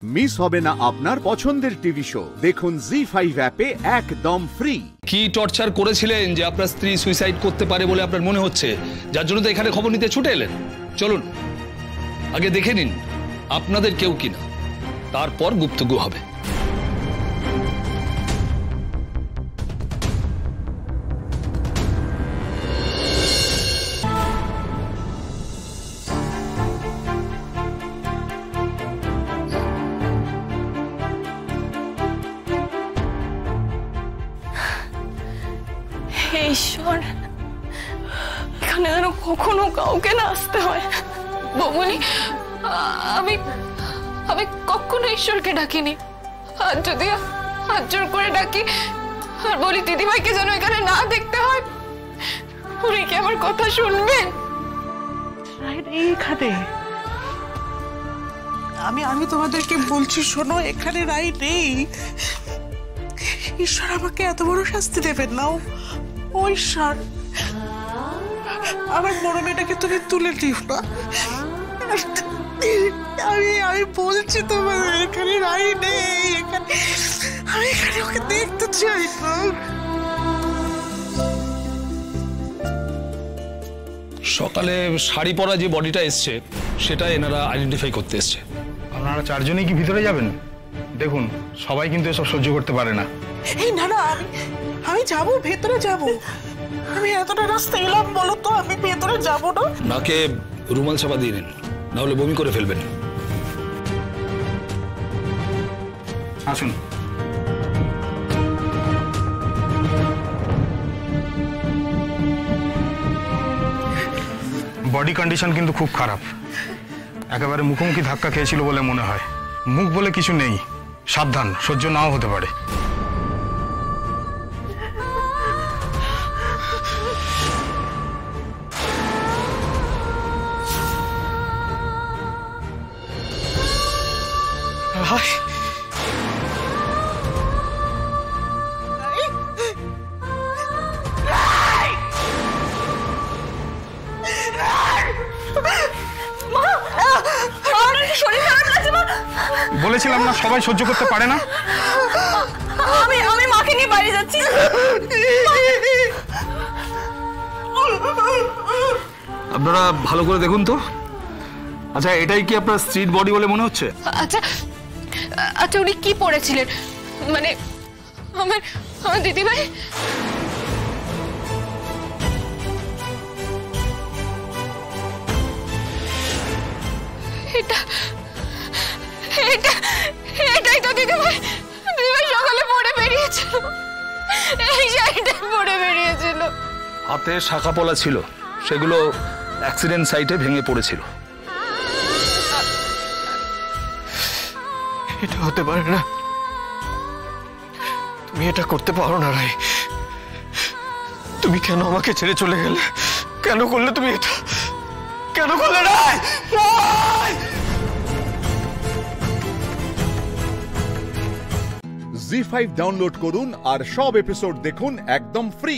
Miss হবে না আপনার পছন্দের টিভি শো। দেখুন জি5 অ্যাপে একদম ফ্রি। কি টর্চার করেছিলেন যে আপনার স্ত্রী সুইসাইড করতে পারে বলে আপনার মনে হচ্ছে, যার জন্য তো এখানে খবর নিতে ছুটে এলেন? চলুন আগে দেখে নিন আপনাদের কেউ কিনা, তারপর গুপ্তগু হবে। ঈশ্বর, এখানে যেন কখনো কাউকে না আসতে হয়। বৌমনি, আমি কখনো ঈশ্বরকে ডাকিনি। আর যদি হাত জোর করে ডাকি আর বলি দিদিভাইকে যেন এখানে না দেখতে হয়, উনি কি আমার কথা শুনবেন? এইখানে আমি তোমাদেরকে বলছি, শোনো, এখানে রাই নেই। ঈশ্বর আমাকে এত বড় শাস্তি দেবেন না। ও ঈশ্বর, আমার বড় মেয়েটাকে তুমি তুলে দিও না। আমি বলছি তোমাদের এখানে রাই নেই। আমি এখানে ওকে দেখতে চাই না। সকালে শাড়ি পরা যে বডিটা এসছে সেটা এনারা আইডেন্টিফাই করতে এসছে। আপনারা চারজনেই কি ভিতরে যাবেন? দেখুন, সবাই কিন্তু এসব সহ্য করতে পারে না। এই না, আমি যাবো, ভেতরে যাবো। আমি এতটা রাস্তা এলাম, বলো তো, আমি ভেতরে যাবো না। নাকে রুমাল চাপা দিয়ে নিন, না হলে বমি করে ফেলবেন। আসুন। বডি কন্ডিশন কিন্তু খুব খারাপ, একেবারে মুখোমুখি ধাক্কা খেয়েছিল বলে মনে হয়। মুখ বলে কিছু নেই, সাবধান, সহ্য নাও হতে পারে। বলেছিলাম না, সবাই সহ্য করতে পারে না। আমি মাকে নিয়ে বাইরে যাচ্ছি। আপনারা ভালো করে দেখুন তো। আচ্ছা, এটাই কি আপনার স্ট্রিট বডি বলে মনে হচ্ছে? আচ্ছা, উনি কি পড়েছিলেন? মানে আমার দিদিভাই? এটাই তো দিদিভাই সকালে পড়ে বেরিয়েছিল। এই শাড়িটা পড়ে বেরিয়েছিল। হাতে শাখা পলা ছিল, সেগুলো অ্যাক্সিডেন্ট সাইটে ভেঙে পড়েছিল। এটা হতে পারে না, তুমি এটা করতে পারো না রাই। তুমি কেন আমাকে ছেড়ে চলে গেলে? কেন করলে তুমি এটা? কেন করলে রাই? জি5 ডাউনলোড করুন আর সব এপিসোড দেখুন একদম ফ্রি।